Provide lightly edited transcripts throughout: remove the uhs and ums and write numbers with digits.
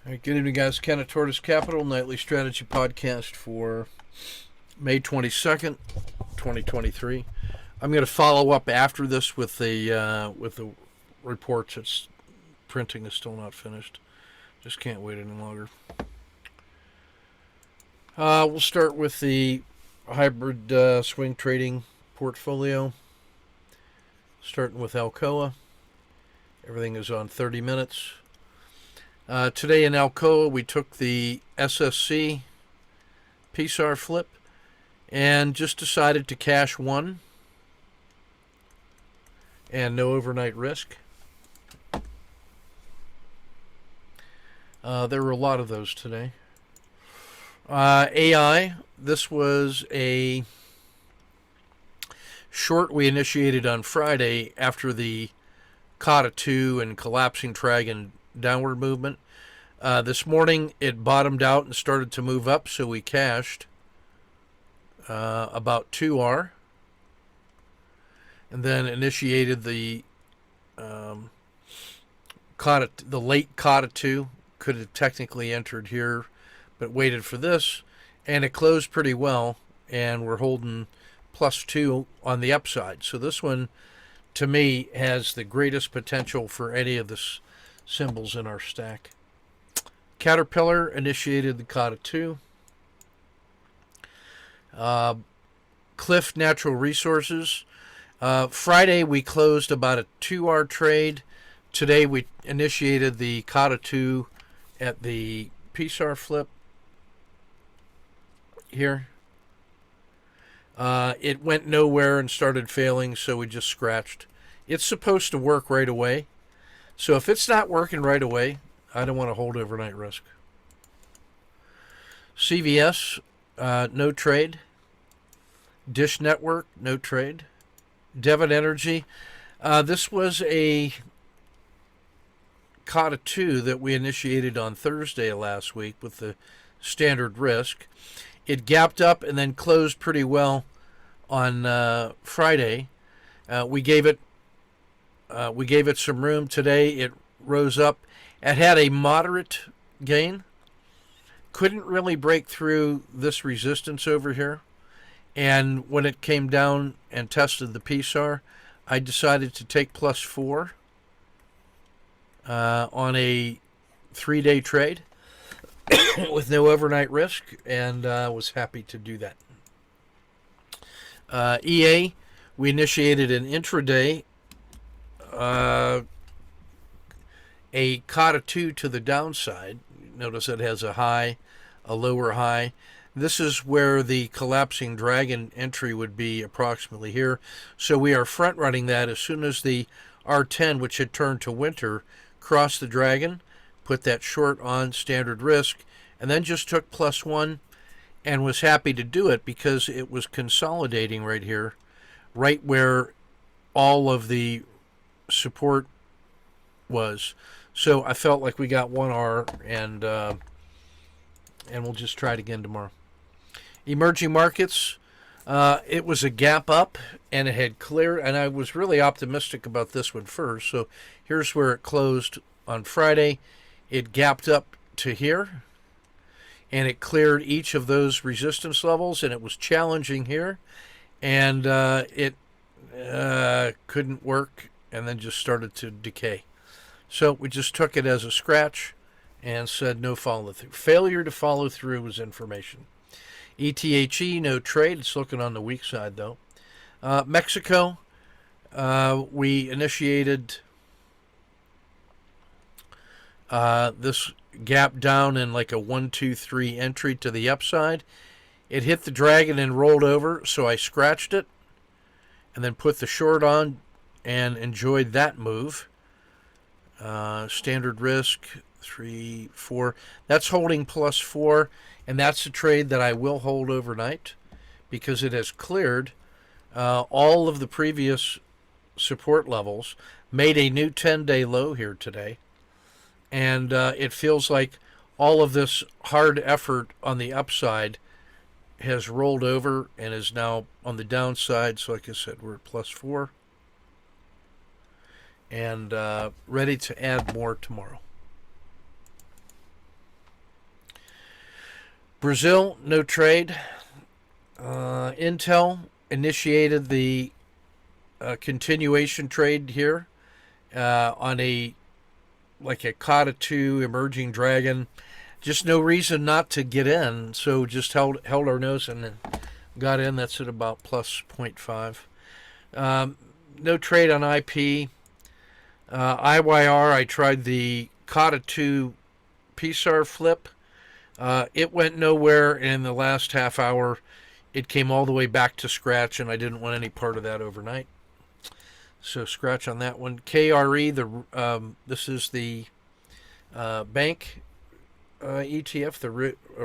All right, good evening, guys. Ken at Tortoise Capital, nightly strategy podcast for May 22nd, 2023. I'm going to follow up after this with the reports. It's printing is still not finished. Just can't wait any longer. We'll start with the hybrid swing trading portfolio, starting with Alcoa. Everything is on 30 minutes. Today in Alcoa, we took the SSC PSAR flip and just decided to cash one and no overnight risk. There were a lot of those today. AI, this was a short we initiated on Friday after the Kata 2 and collapsing dragon downward movement. This morning it bottomed out and started to move up, so we cashed about 2R and then initiated the late Kata 2. Could have technically entered here, but waited for this, and it closed pretty well, and we're holding +2 on the upside. So this one, to me, has the greatest potential for any of the symbols in our stack. Caterpillar initiated the Kata 2. Cliff Natural Resources. Friday we closed about a 2R trade. Today we initiated the Kata 2 at the PSAR flip here. It went nowhere and started failing, so we just scratched. It's supposed to work right away. So if it's not working right away, I don't want to hold overnight risk. CVS, no trade. Dish Network, no trade. Devon Energy. This was a Kata 2 that we initiated on Thursday last week with the standard risk. It gapped up and then closed pretty well on Friday. We gave it some room today. It rose up. It had a moderate gain. Couldn't really break through this resistance over here. And when it came down and tested the PSAR, I decided to take +4 on a 3-day trade with no overnight risk, and was happy to do that. EA, we initiated an intraday, a Kata 2 to the downside. Notice it has a high, a lower high. This is where the collapsing dragon entry would be, approximately here. So we are front running that as soon as the R10, which had turned to winter, crossed the dragon, put that short on standard risk, and then just took +1 and was happy to do it because it was consolidating right here, right where all of the support was. So I felt like we got 1R, and we'll just try it again tomorrow. Emerging markets, it was a gap up, and it had cleared, and I was really optimistic about this one first. So here's where it closed on Friday. It gapped up to here, and it cleared each of those resistance levels, and it was challenging here, and it couldn't work, and then just started to decay. So we just took it as a scratch and said no follow through. Failure to follow through was information. ETHE, no trade. It's looking on the weak side, though. Mexico, we initiated this gap down in like a 1, 2, 3 entry to the upside. It hit the dragon and rolled over, so I scratched it and then put the short on and enjoyed that move. Standard risk 3, 4. That's holding +4, and that's a trade that I will hold overnight because it has cleared all of the previous support levels, made a new 10-day low here today, and it feels like all of this hard effort on the upside has rolled over and is now on the downside. So like I said, we're at +4. And ready to add more tomorrow. Brazil, no trade. Intel initiated the continuation trade here on a Kata 2 emerging dragon. Just no reason not to get in, so just held our nose and then got in. That's at about plus 0.5. No trade on IP. IYR, I tried the Kata 2 PSAR flip. It went nowhere, and in the last half hour, it came all the way back to scratch, and I didn't want any part of that overnight. So scratch on that one. KRE, this is the bank ETF, the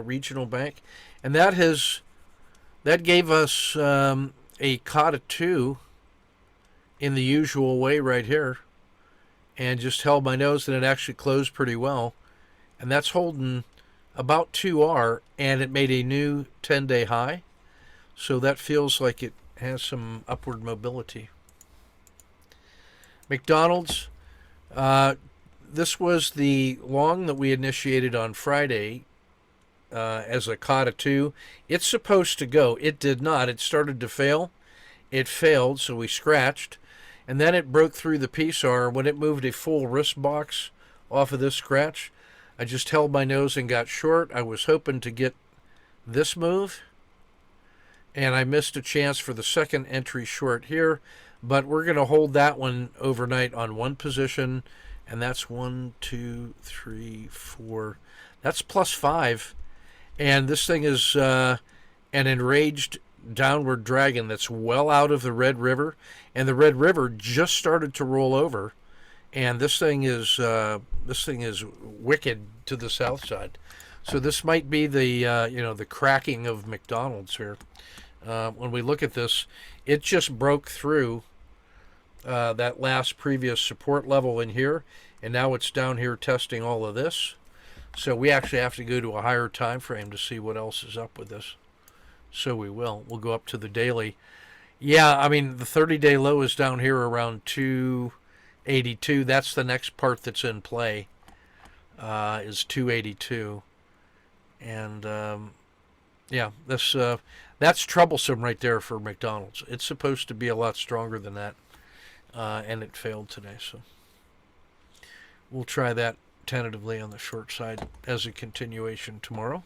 regional bank, and that gave us a Kata 2 in the usual way right here, and just held my nose, and it actually closed pretty well, and that's holding about 2R, and it made a new 10-day high, so that feels like it has some upward mobility. McDonald's, this was the long that we initiated on Friday as a Kata 2. It's supposed to go. It did not. It started to fail. It failed, so we scratched. And then it broke through the PSAR. When it moved a full risk box off of this scratch, I just held my nose and got short. I was hoping to get this move, and I missed a chance for the second entry short here. But we're going to hold that one overnight on one position, and that's 1, 2, 3, 4. That's plus 5. And this thing is an enraged downward dragon that's well out of the Red River, and the Red River just started to roll over, and this thing is wicked to the south side. So this might be the cracking of McDonald's here. When we look at this, it just broke through that last previous support level in here, and now it's down here testing all of this. So we actually have to go to a higher time frame to see what else is up with this. So we'll go up to the daily. Yeah, I mean, the 30-day low is down here around 282. That's the next part that's in play, is 282. And yeah, that's troublesome right there for McDonald's. It's supposed to be a lot stronger than that, and it failed today. So we'll try that tentatively on the short side as a continuation tomorrow.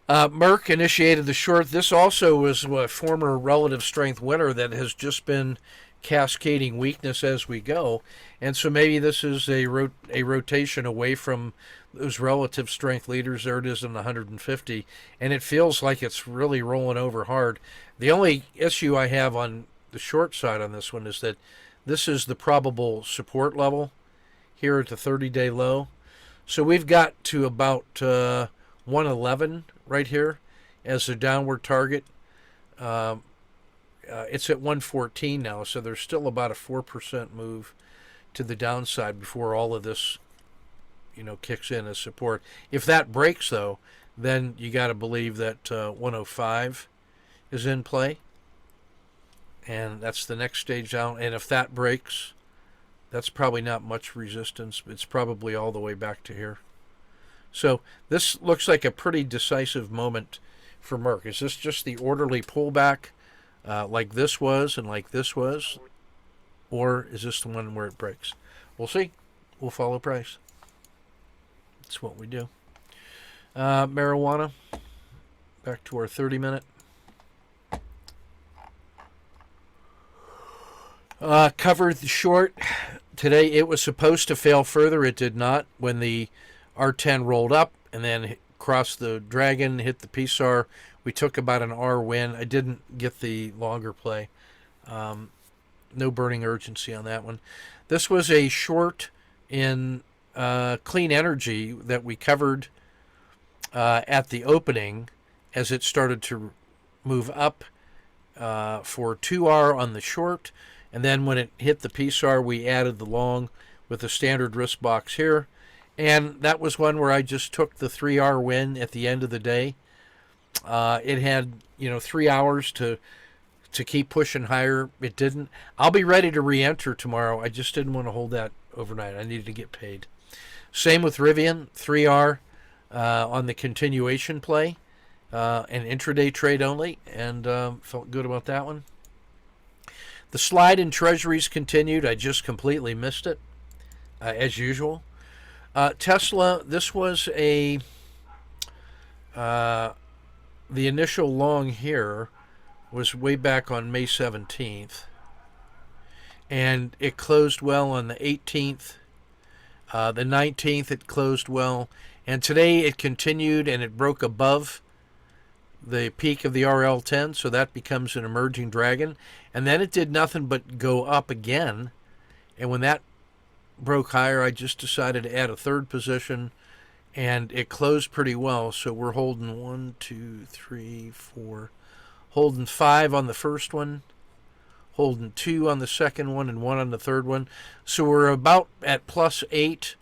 Merck initiated the short. This also was a former relative strength winner that has just been cascading weakness as we go, and so maybe this is a rotation away from those relative strength leaders. There it is in the 150, and it feels like it's really rolling over hard. The only issue I have on the short side on this one is that this is the probable support level here at the 30-day low. So we've got to about 111 right here as a downward target. It's at 114 now, so there's still about a 4% move to the downside before all of this, kicks in as support. If that breaks, though, then you got to believe that 105 is in play, and that's the next stage down. And if that breaks, that's probably not much resistance. It's probably all the way back to here. So this looks like a pretty decisive moment for Merck. Is this just the orderly pullback like this was and like this was? Or is this the one where it breaks? We'll see. We'll follow price. That's what we do. Marijuana. Back to our 30-minute. Covered the short. Today it was supposed to fail further. It did not. When the R10 rolled up and then crossed the dragon, hit the PSAR, we took about an R win. I didn't get the longer play. No burning urgency on that one. This was a short in clean energy that we covered at the opening as it started to move up for 2R on the short. And then when it hit the PSAR, we added the long with a standard risk box here. And that was one where I just took the 3R win at the end of the day. It had, 3 hours to keep pushing higher. It didn't. I'll be ready to re-enter tomorrow. I just didn't want to hold that overnight. I needed to get paid. Same with Rivian, 3R. on the continuation play, an intraday trade only, and felt good about that one. The slide in treasuries continued. I just completely missed it, as usual. Tesla, this was the initial long here was way back on May 17th, and it closed well on the 18th. The 19th, it closed well, and today it continued and it broke above the peak of the RL10, so that becomes an emerging dragon. And then it did nothing but go up again, and when that broke higher, I just decided to add a third position, and it closed pretty well. So we're holding 1, 2, 3, 4, holding 5 on the first one, holding 2 on the second one, and 1 on the third one. So we're about at +8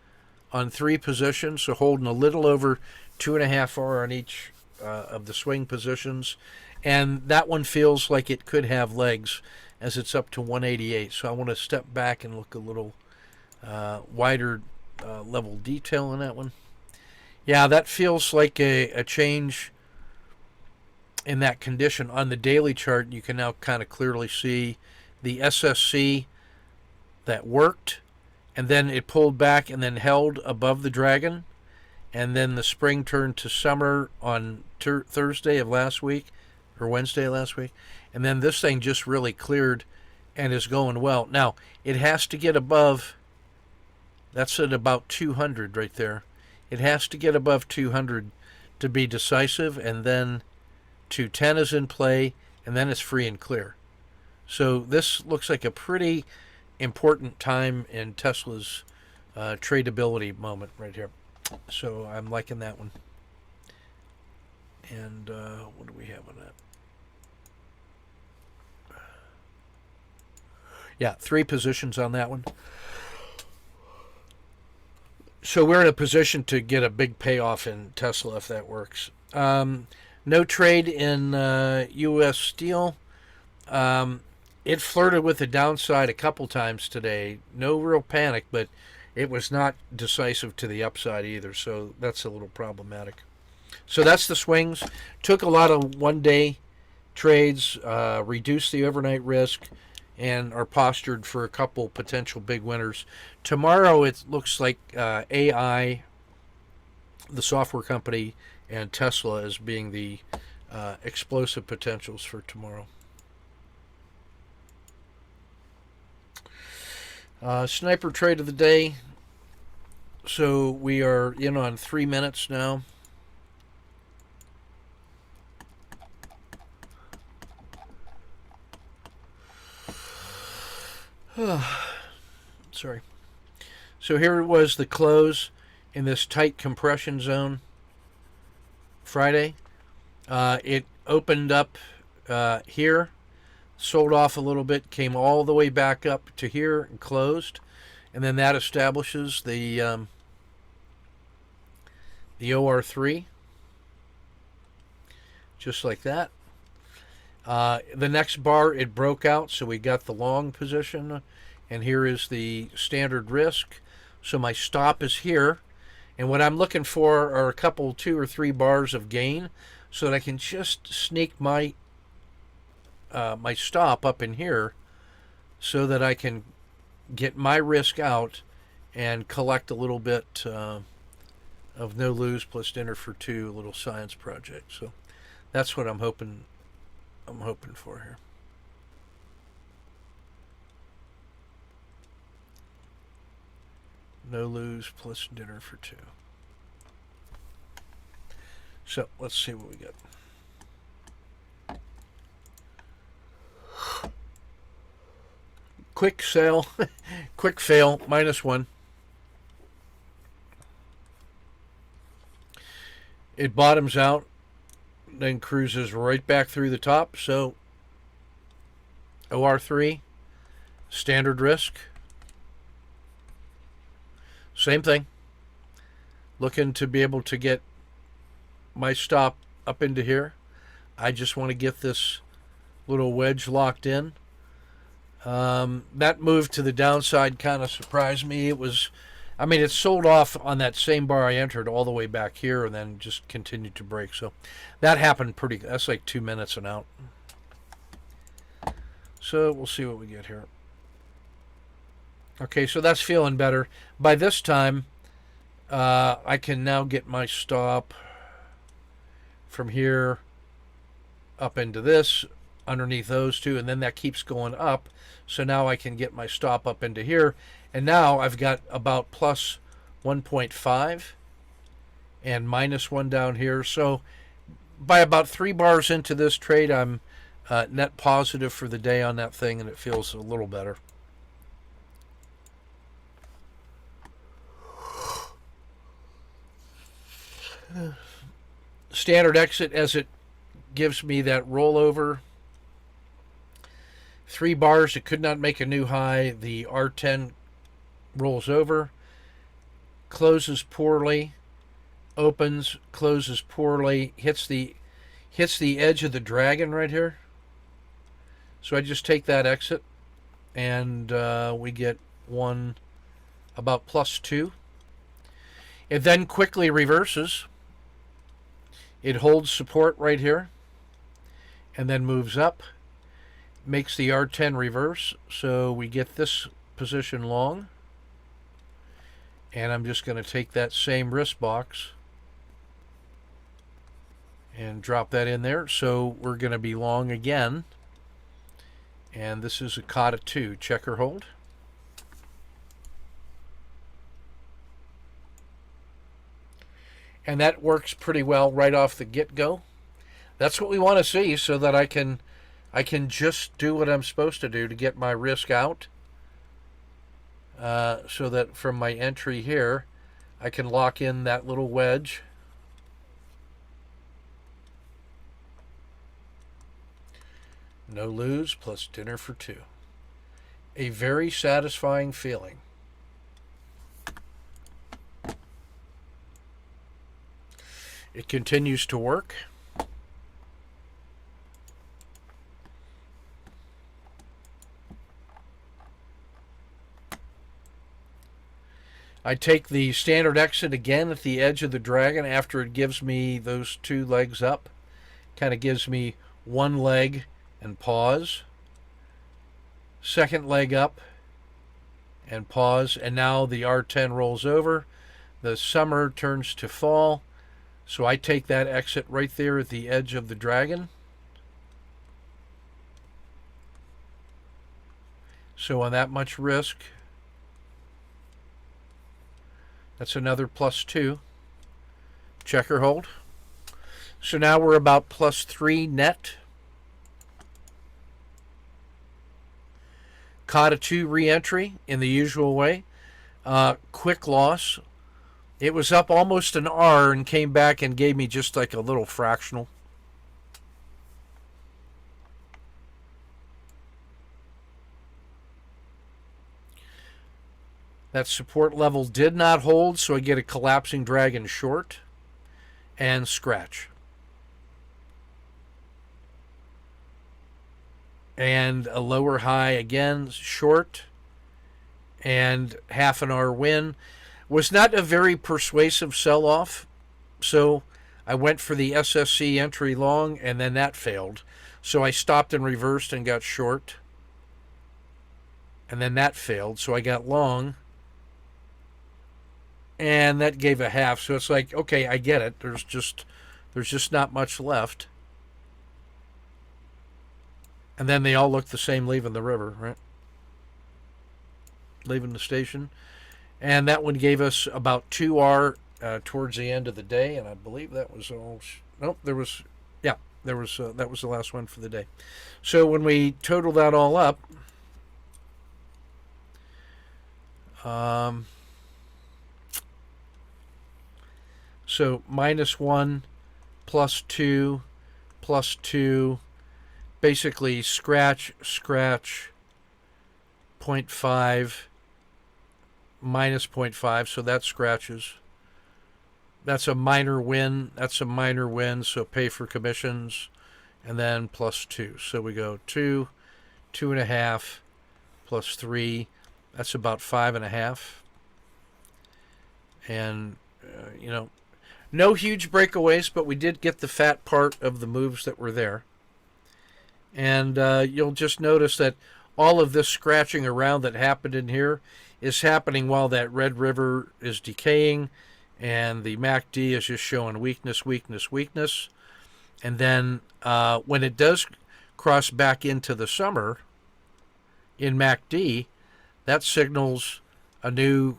on 3 positions, so holding a little over 2.5 R on each of the swing positions. And that one feels like it could have legs as it's up to 188. So I want to step back and look a little wider level detail in that one. Yeah, that feels like a change in that condition. On the daily chart, you can now kind of clearly see the SSC that worked, and then it pulled back and then held above the dragon, and then the spring turned to summer on Thursday of last week, or Wednesday last week, and then this thing just really cleared and is going well. Now, it has to get above, that's at about 200 right there. It has to get above 200 to be decisive, and then 210 is in play, and then it's free and clear. So this looks like a pretty important time in Tesla's tradability moment right here. So I'm liking that one. And what do we have on that? Yeah, 3 positions on that one. So we're in a position to get a big payoff in Tesla if that works. No trade in U.S. steel. It flirted with the downside a couple times today. No real panic, but it was not decisive to the upside either, so that's a little problematic. So that's the swings. Took a lot of one-day trades, reduced the overnight risk, and are postured for a couple potential big winners. Tomorrow it looks like AI, the software company, and Tesla as being the explosive potentials for tomorrow. Sniper trade of the day. So we are in on 3 minutes now. Sorry. So here was the close in this tight compression zone Friday. It opened up here, sold off a little bit, came all the way back up to here and closed, and then that establishes the OR3, just like that. The next bar, it broke out, so we got the long position, and here is the standard risk. So my stop is here, and what I'm looking for are a couple, 2 or 3 bars of gain, so that I can just sneak my my stop up in here, so that I can get my risk out and collect a little bit of no lose plus dinner for 2, a little science project. So that's what I'm hoping for here. No lose plus dinner for 2. So let's see what we got. Quick sale, quick fail, -1. It bottoms out, then cruises right back through the top. So OR3, standard risk, same thing. Looking to be able to get my stop up into here. I just want to get this little wedge locked in. That move to the downside kind of surprised me. It was I mean, it sold off on that same bar I entered all the way back here and then just continued to break. So that happened that's like 2 minutes and out. So we'll see what we get here. Okay, so that's feeling better. By this time, I can now get my stop from here up into this, underneath those two, and then that keeps going up. So now I can get my stop up into here. And now I've got about plus 1.5 and minus 1 down here. So by about 3 bars into this trade, I'm net positive for the day on that thing, and it feels a little better. Standard exit as it gives me that rollover. 3 bars, it could not make a new high. The R10 rolls over, closes poorly, opens, closes poorly, hits the edge of the dragon right here. So I just take that exit, and we get one about plus 2. It then quickly reverses. It holds support right here and then moves up, makes the R10 reverse, so we get this position long. And I'm just going to take that same risk box and drop that in there. So we're going to be long again. And this is a Kata 2 checker hold. And that works pretty well right off the get-go. That's what we want to see, so that I can just do what I'm supposed to do to get my risk out. So that from my entry here, I can lock in that little wedge. No lose plus dinner for 2. A very satisfying feeling. It continues to work. I take the standard exit again at the edge of the dragon after it gives me those 2 legs up. Kind of gives me 1 leg and pause. Second leg up and pause. And now the R10 rolls over. The summer turns to fall. So I take that exit right there at the edge of the dragon. So on that much risk, that's another plus 2. Checker hold. So now we're about plus 3 net. Kata 2 re-entry in the usual way. Quick loss. It was up almost an R and came back and gave me just like a little fractional. That support level did not hold, so I get a collapsing dragon short and scratch. And a lower high again, short, and half an R win. Was not a very persuasive sell-off, so I went for the SSC entry long, and then that failed. So I stopped and reversed and got short, and then that failed, so I got long, and that gave a half. So it's like, okay, I get it. There's just not much left. And then they all look the same leaving the river, right? Leaving the station. And that one gave us about 2R towards the end of the day, and I believe that was all. Nope, that was the last one for the day. So when we total that all up, so -1, +2, +2, basically scratch, 0.5, -0.5, so that scratches. That's a minor win. So pay for commissions, and then +2. So we go 2, 2.5, +3. That's about 5.5. And, no huge breakaways, but we did get the fat part of the moves that were there. And you'll just notice that all of this scratching around that happened in here is happening while that red river is decaying, and the MACD is just showing weakness, weakness, weakness. And then when it does cross back into the summer in MACD, that signals a new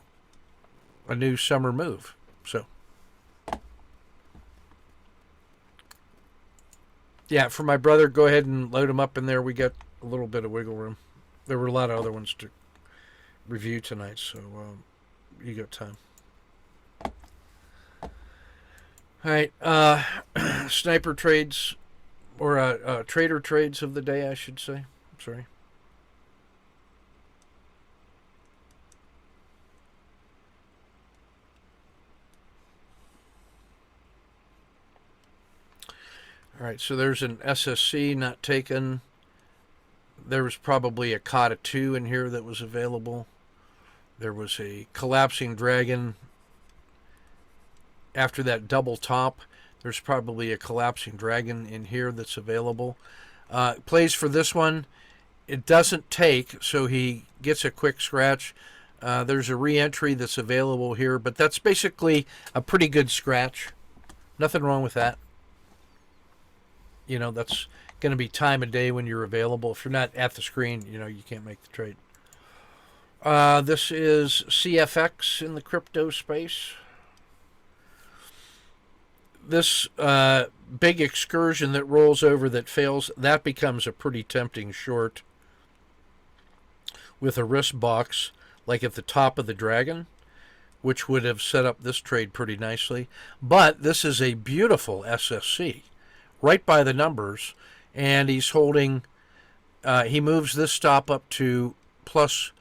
summer move. So yeah, for my brother, go ahead and load them up in there. We got a little bit of wiggle room. There were a lot of other ones to review tonight, so you got time. All right, sniper trades, or trader trades of the day, I should say. Sorry. All right, so there's an SSC not taken. There was probably a COTA 2 in here that was available. There was a collapsing dragon. After that double top, there's probably a collapsing dragon in here that's available. Plays for this one. It doesn't take, so he gets a quick scratch. There's a re-entry that's available here, but that's basically a pretty good scratch. Nothing wrong with that. That's going to be time of day when you're available. If you're not at the screen, you can't make the trade. This is CFX in the crypto space. This big excursion that rolls over that fails, that becomes a pretty tempting short with a risk box like at the top of the dragon, which would have set up this trade pretty nicely. But this is a beautiful SSC, right by the numbers, and he's holding, he moves this stop up to plus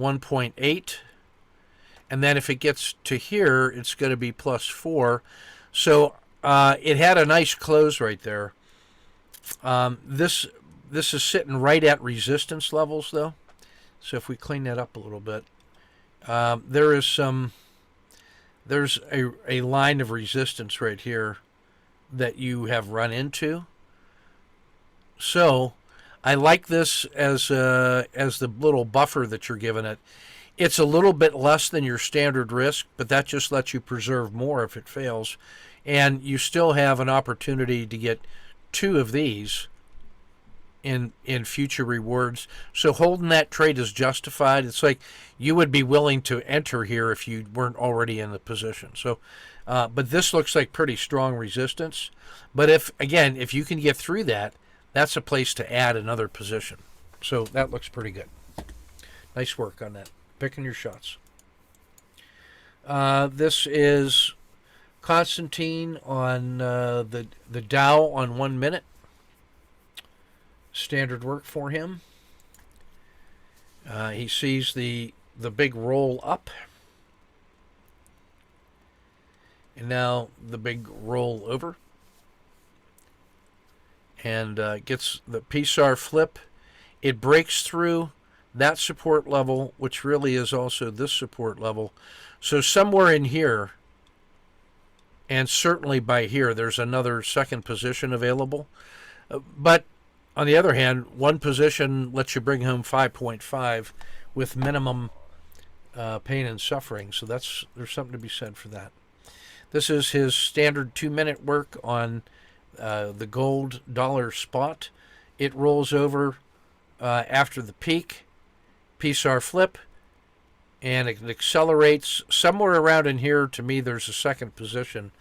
1.8, and then if it gets to here, it's going to be plus 4. So it had a nice close right there. This is sitting right at resistance levels, though. So if we clean that up a little bit, there's a line of resistance right here that you have run into. So I like this as the little buffer that you're giving it. It's a little bit less than your standard risk, but that just lets you preserve more if it fails. And you still have an opportunity to get 2 of these in future rewards. So holding that trade is justified. It's like you would be willing to enter here if you weren't already in the position. So, but this looks like pretty strong resistance. But if you can get through that, that's a place to add another position. So that looks pretty good. Nice work on that. Picking your shots. This is Constantine on the Dow on 1 minute. Standard work for him. He sees the big roll up. And now the big roll over. And gets the PSAR flip. It breaks through that support level, which really is also this support level. So somewhere in here, and certainly by here, there's another second position available. But on the other hand, one position lets you bring home 5.5 with minimum pain and suffering. So there's something to be said for that. This is his standard 2-minute work on the gold dollar spot. It rolls over after the peak, PSAR flip, and it accelerates somewhere around in here. To me, there's a second position.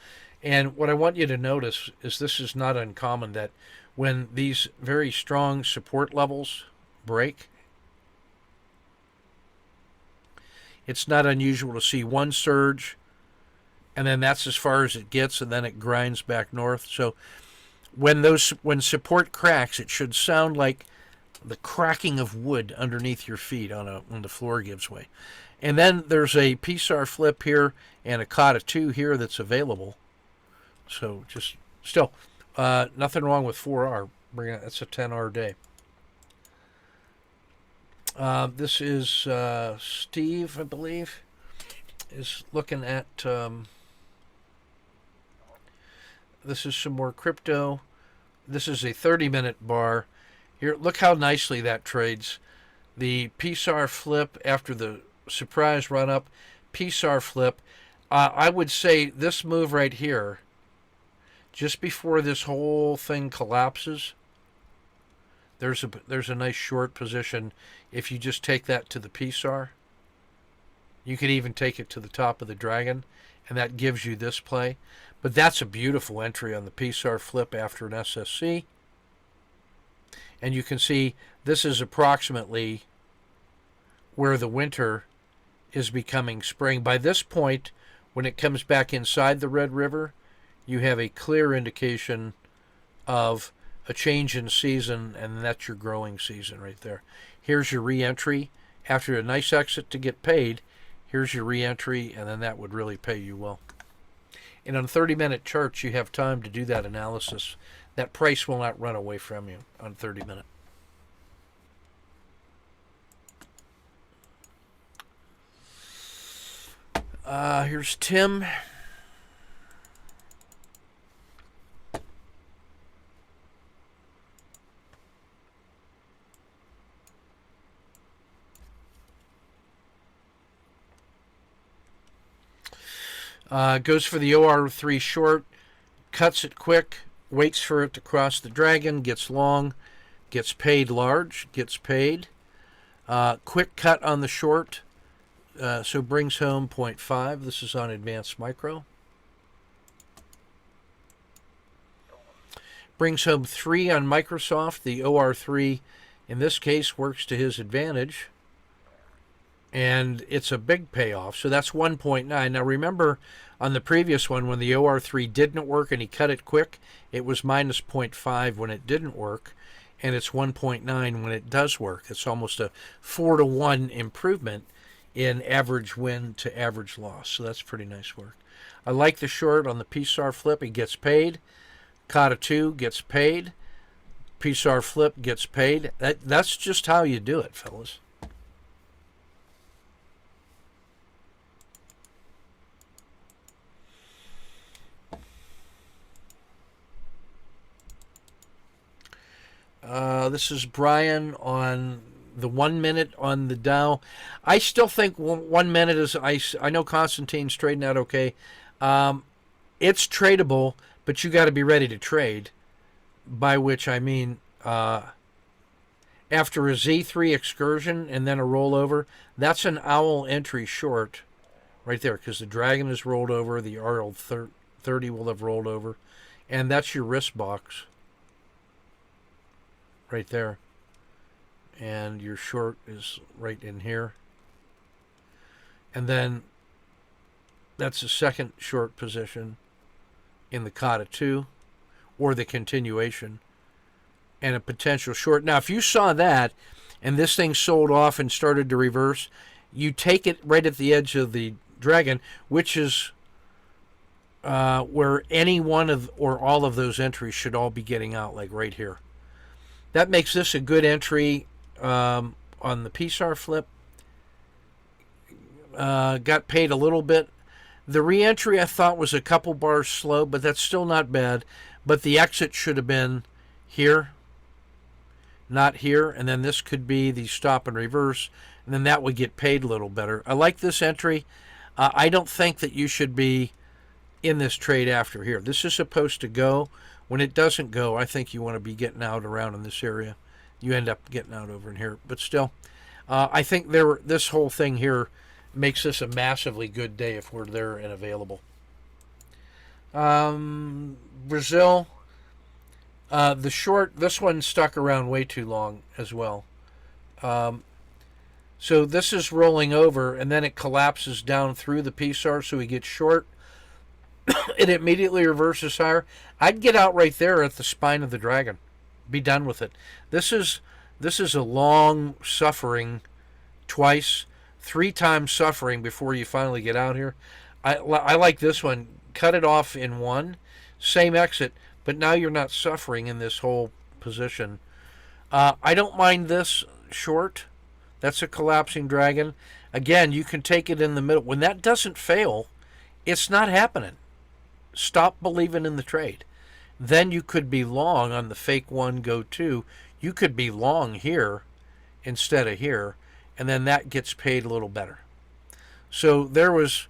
And what I want you to notice is this is not uncommon, that when these very strong support levels break, it's not unusual to see one surge, and then that's as far as it gets, and then it grinds back north. So when support cracks, it should sound like the cracking of wood underneath your feet when the floor gives way. And then there's a PSAR flip here and a COTA 2 here that's available. So just still nothing wrong with 4R. That's a 10R day. This is Steve, I believe, is looking at, this is some more crypto. This is a 30-minute bar. Here, look how nicely that trades. The PSAR flip after the surprise run up, PSAR flip. I would say this move right here, just before this whole thing collapses, there's a nice short position. If you just take that to the PSAR, you could even take it to the top of the dragon, and that gives you this play. But that's a beautiful entry on the PSAR flip after an SSC. And you can see this is approximately where the winter is becoming spring. By this point, when it comes back inside the Red River, you have a clear indication of a change in season, and that's your growing season right there. Here's your re-entry. After a nice exit to get paid, here's your re-entry, and then that would really pay you well. And on 30-minute charts, you have time to do that analysis. That price will not run away from you on 30-minute. Here's Tim. Goes for the OR3 short, cuts it quick, waits for it to cross the dragon, gets long, gets paid large, gets paid. Quick cut on the short, so brings home 0.5. This is on advanced micro. Brings home 3 on Microsoft. The OR3 in this case works to his advantage. And it's a big payoff. So that's 1.9. Now remember, on the previous one, when the OR3 didn't work and he cut it quick, it was minus 0.5 when it didn't work, and it's 1.9 when it does work. It's almost a 4-to-1 improvement in average win to average loss. So that's pretty nice work. I like the short on the PSAR flip. He gets paid. Kata 2 gets paid. PSAR flip gets paid. That's just how you do it, fellas. This is Brian on the 1 minute on the Dow. I still think 1 minute is, I know Constantine's trading out okay. It's tradable, but you got to be ready to trade, by which I mean after a Z3 excursion and then a rollover, that's an owl entry short right there, because the dragon is rolled over, the RL30 will have rolled over, and that's your risk box right there, and your short is right in here, and then that's the second short position in the Kata 2 or the continuation, and a potential short. Now if you saw that and this thing sold off and started to reverse, you take it right at the edge of the dragon, which is where any one of or all of those entries should all be getting out, like right here. That makes this a good entry on the PSAR flip. Got paid a little bit. The re-entry I thought was a couple bars slow, but that's still not bad. But the exit should have been here, not here. And then this could be the stop and reverse. And then that would get paid a little better. I like this entry. I don't think that you should be in this trade after here. This is supposed to go. When it doesn't go, I think you want to be getting out around in this area. You end up getting out over in here. But still, I think this whole thing here makes this a massively good day if we're there and available. Brazil, the short, this one stuck around way too long as well. So this is rolling over, and then it collapses down through the PSAR, so we get short. It immediately reverses higher. I'd get out right there at the spine of the dragon. Be done with it. This is a long suffering, twice, 3 times suffering before you finally get out here. I like this one. Cut it off in one, same exit, but now you're not suffering in this whole position. I don't mind this short. That's a collapsing dragon. Again, you can take it in the middle. When that doesn't fail, it's not happening. Stop believing in the trade. Then you could be long on the fake 1, go 2. You could be long here instead of here, and then that gets paid a little better. So there was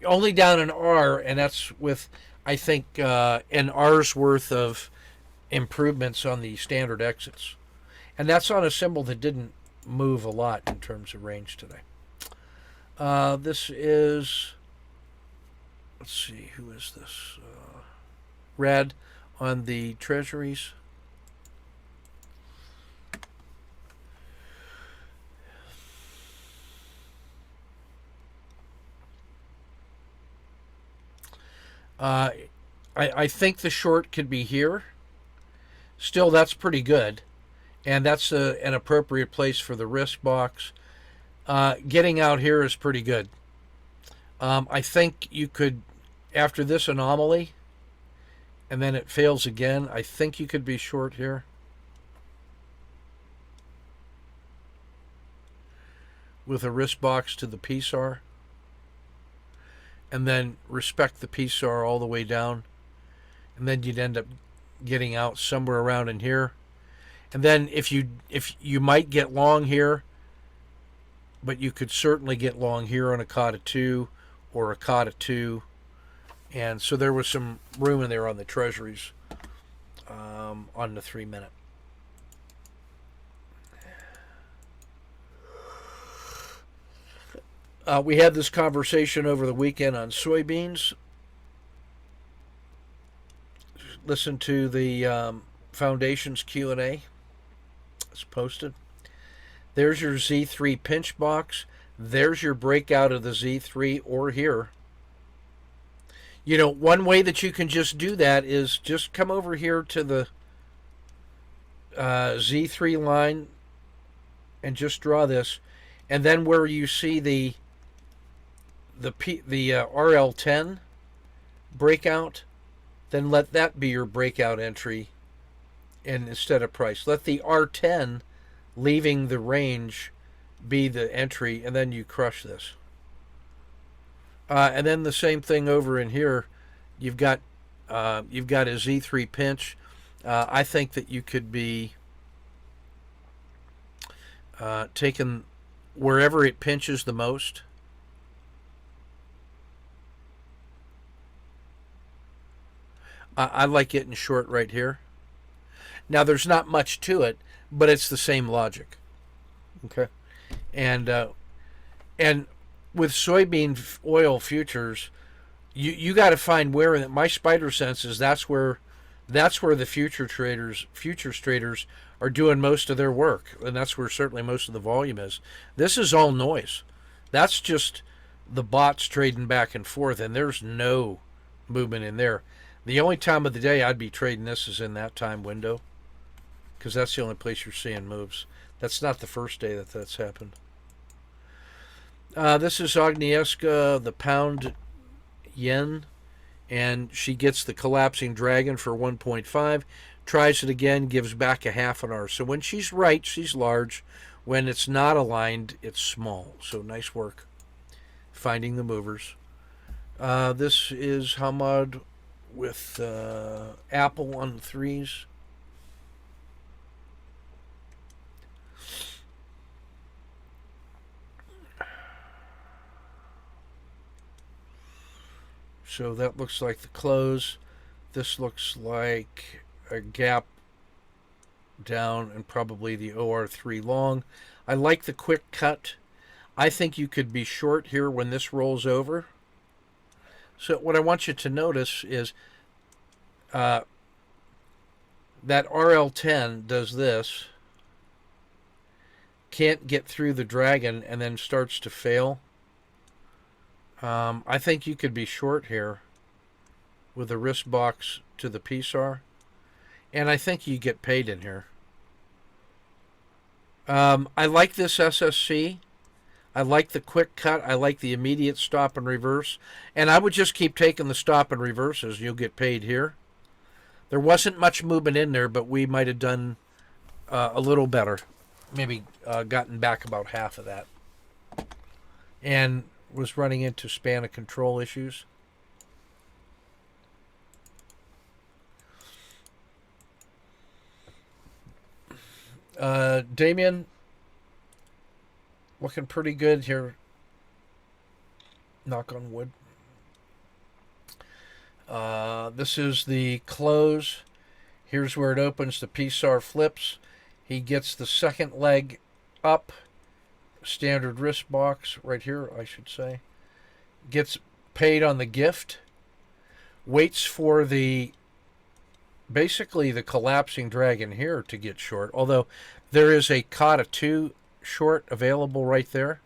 only down an R, and that's with, I think, an R's worth of improvements on the standard exits. And that's on a symbol that didn't move a lot in terms of range today. This is, let's see, who is this? Red on the treasuries. I think the short could be here. Still, that's pretty good. And that's an appropriate place for the risk box. Getting out here is pretty good. I think you could, after this anomaly, and then it fails again, I think you could be short here. With a risk box to the PSAR. And then respect the PSAR all the way down. And then you'd end up getting out somewhere around in here. And then if you might get long here, but you could certainly get long here on a COTA 2 or a COTA 2. And so there was some room in there on the treasuries on the 3-minute. We had this conversation over the weekend on soybeans. Listen to the Foundation's Q&A. It's posted. There's your Z3 pinch box. There's your breakout of the Z3 or here. You know, one way that you can just do that is just come over here to the Z3 line and just draw this. And then where you see the RL10 breakout, then let that be your breakout entry, and instead of price, let the R10 leaving the range be the entry, and then you crush this. And then the same thing over in here. You've got a Z3 pinch. I think that you could be taken wherever it pinches the most. I like getting short right here. Now, there's not much to it, but it's the same logic. Okay, and with soybean oil futures, you got to find where. My spider sense is that's where the futures traders are doing most of their work, and that's where certainly most of the volume is. This is all noise. That's just the bots trading back and forth, and there's no movement in there. The only time of the day I'd be trading this is in that time window, because that's the only place you're seeing moves. That's not the first day that that's happened. This is Agnieszka, the pound yen, and she gets the collapsing dragon for 1.5, tries it again, gives back a half an hour. So when she's right, she's large. When it's not aligned, it's small. So nice work finding the movers. This is Hamad with Apple on the threes. So that looks like the close. This looks like a gap down and probably the OR3 long. I like the quick cut. I think you could be short here when this rolls over. So what I want you to notice is that RL10 does this, can't get through the dragon, and then starts to fail. I think you could be short here with a risk box to the PSAR, and I think you get paid in here. I like this SSC. I like the quick cut. I like the immediate stop and reverse. And I would just keep taking the stop and reverses. You'll get paid here. There wasn't much movement in there, but we might have done a little better. Maybe gotten back about half of that. and was running into span of control issues. Damien, looking pretty good here. Knock on wood. This is the close. Here's where it opens. The PSAR flips. He gets the second leg up. Standard risk box right here, I should say. Gets paid on the gift. Waits for basically the collapsing dragon here to get short. Although there is a COTA 2 short available right there,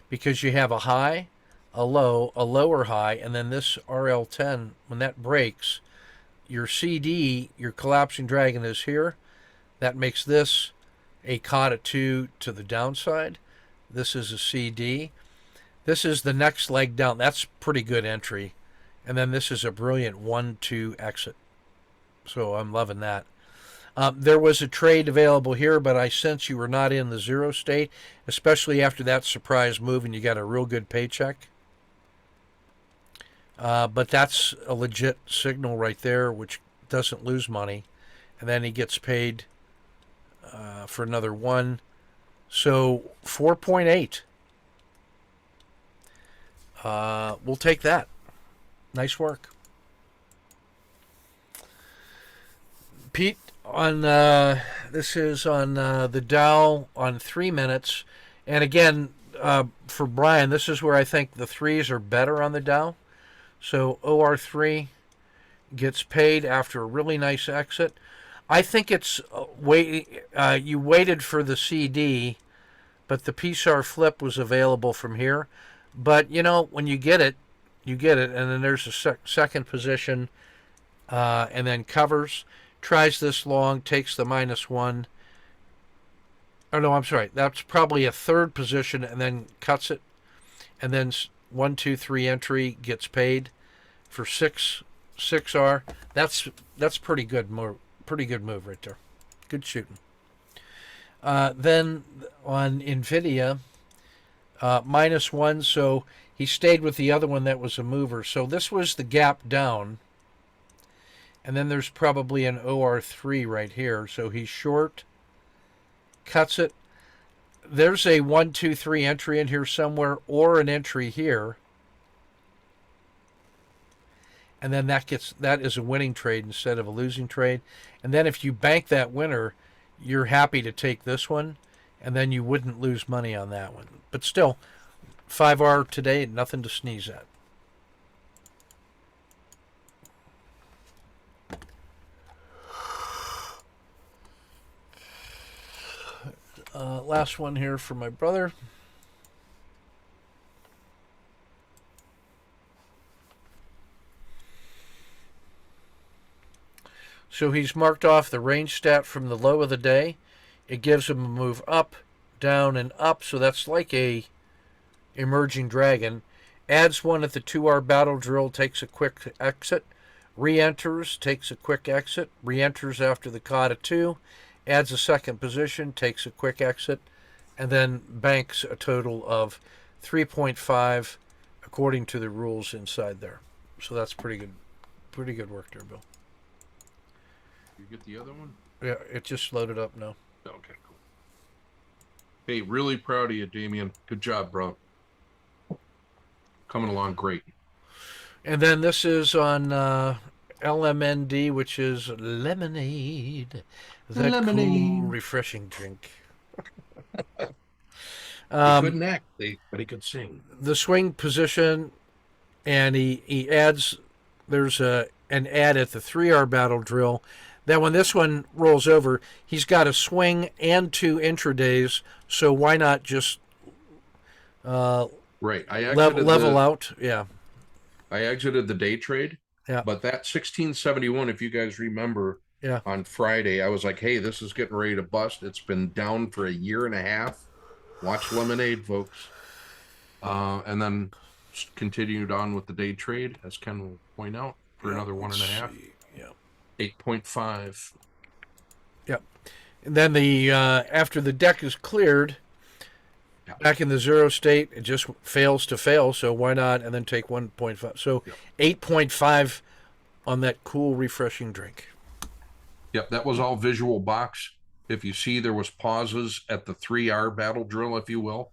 because you have a high, a low, a lower high, and then this RL10, when that breaks, your CD, your collapsing dragon, is here. That makes this a COTA 2 to the downside. This is a CD. This is the next leg down. That's pretty good entry. And then this is a brilliant 1-2 exit. So I'm loving that. There was a trade available here, but I sense you were not in the zero state, especially after that surprise move and you got a real good paycheck. But that's a legit signal right there, which doesn't lose money. And then he gets paid for another one. So 4.8. We'll take that. Nice work. Pete, on this is on the Dow on 3 minutes. And again, for Brian, this is where I think the threes are better on the Dow. So OR3 gets paid after a really nice exit. I think it's you waited for the CD, but the PSAR flip was available from here. But, you know, when you get it, you get it. And then there's a second position, and then covers. Tries this long, takes the -1. Oh, no, I'm sorry. That's probably a third position, and then cuts it. And then 1, 2, 3 entry gets paid for 6R. That's pretty good move. Pretty good move right there. Good shooting. Then on Nvidia, -1, so he stayed with the other one that was a mover. So this was the gap down. And then there's probably an OR3 right here. So he's short, cuts it. There's a 1, 2, 3 entry in here somewhere, or an entry here. And then that is a winning trade instead of a losing trade. And then if you bank that winner, you're happy to take this one, and then you wouldn't lose money on that one. But still, 5R today, nothing to sneeze at. Last one here for my brother. So he's marked off the range stat from the low of the day. It gives him a move up, down, and up. So that's like a emerging dragon. Adds one at the 2R battle drill, takes a quick exit. Re-enters, takes a quick exit. Re-enters after the COTA 2. Adds a second position, takes a quick exit. And then banks a total of 3.5 according to the rules inside there. So that's pretty good. Pretty good work there, Bill. You get the other one? Yeah, it just loaded up now. Okay, cool. Hey, really proud of you, Damien. Good job, bro. Coming along great. And then this is on LMND, which is lemonade. That Lemonade. cool, refreshing drink. He couldn't act, but he could sing. The swing position, and he adds, there's an ad at the 3R battle drill. Then when this one rolls over, he's got a swing and 2 intradays, so why not just right. I level out? Yeah. I exited the day trade. Yeah. But that 1671, if you guys remember, yeah, on Friday, I was like, hey, this is getting ready to bust. It's been down for a year and a half. Watch Lemonade, folks. And then continued on with the day trade, as Ken will point out, for another 1.5. Yeah. 8.5. Yep. And then the after the deck is cleared, Yeah. Back in the zero state, it just fails to fail, so why not? And then take 1.5. So Yep. 8.5 on that cool, refreshing drink. Yep, that was all visual box. If you see, there was pauses at the 3R battle drill, if you will.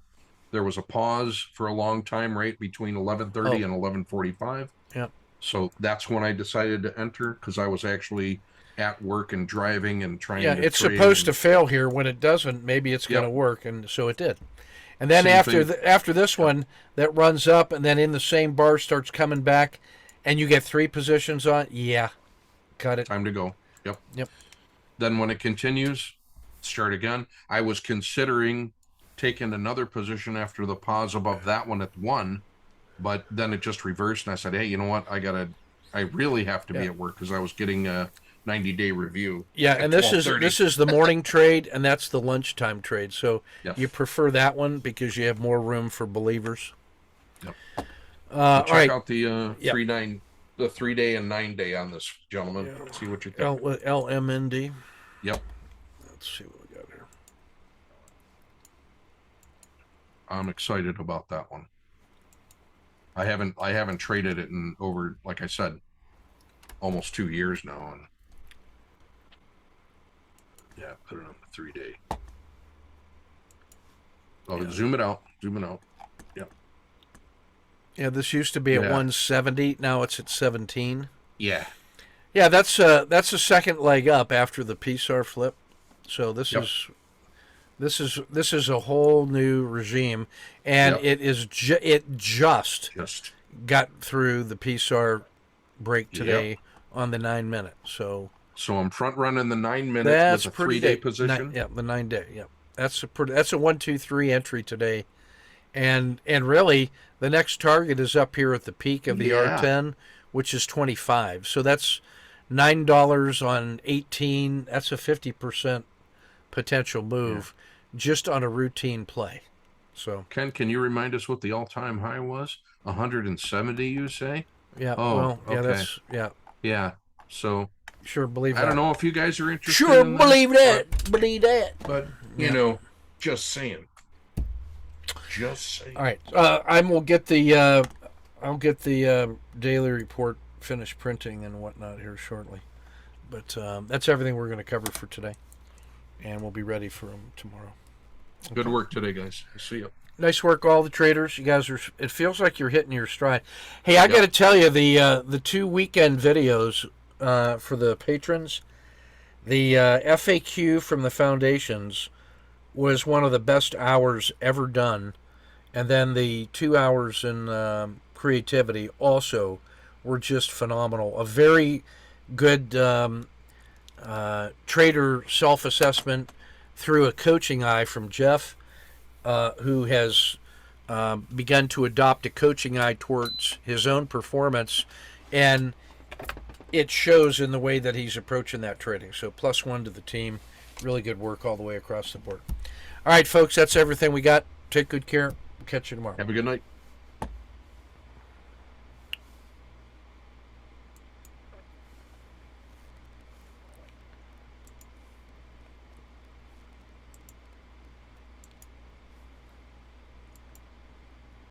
There was a pause for a long time right between 11:30 and 11:45. Yeah. So that's when I decided to enter, because I was actually at work and driving and trying Yeah, to it's trade. supposed to fail here. When it doesn't, maybe it's going to work, and so it did. And then Same after this one that runs up, and then in the same bar starts coming back, and you get 3 positions on. Yeah, cut it. Time to go. Yep. Yep. Then when it continues, start again. I was considering taking another position after the pause above that one at 1, but then it just reversed, and I said, hey, you know what? I really have to be at work, because I was getting a 90-day review. Yeah, and this is the morning trade, and that's the lunchtime trade. So Yes. you prefer that one because you have more room for believers. Yep. All Check right. out the 3-day and 9-day on this, gentlemen. Yeah. See what you think. LMND. Yep. Let's see what we got here. I'm excited about that one. I haven't traded it in over, like I said, almost 2 years now. And yeah, put it on the 3-day. Oh, zoom it out. Yep. Yeah, this used to be at 170. Now it's at 17. Yeah. Yeah, that's a second leg up after the PSAR flip. So this is a whole new regime, and it just got through the PSAR break today on the 9-minute. So I'm front running the 9-minute with a 3-day position. The 9-day. Yeah, that's a 1-2-3 entry today, and really the next target is up here at the peak of the R10, which is 25. So that's $9 on 18. That's a 50% potential move just on a routine play. So Ken, can you remind us what the all-time high was? 170, you say? Yeah. Oh, well, yeah, okay. that's Yeah. So sure believe that. I don't know if you guys are interested. Sure in believe that. Believe that. But you know, just saying. All right. I'll get the daily report finished printing and whatnot here shortly. But that's everything we're going to cover for today, and we'll be ready for them tomorrow. Okay. Good work today, guys. See you. Nice work, all the traders. You guys are. It feels like you're hitting your stride. Hey, I got to tell you, the 2 weekend videos for the patrons, the FAQ from the foundations was one of the best hours ever done, and then the 2 hours in creativity also were just phenomenal. A very good trader self-assessment through a coaching eye from Jeff, who has begun to adopt a coaching eye towards his own performance, and it shows in the way that he's approaching that trading. So +1 to the team. Really good work all the way across the board. All right, folks, that's everything we got. Take good care. We'll catch you tomorrow. Have a good night.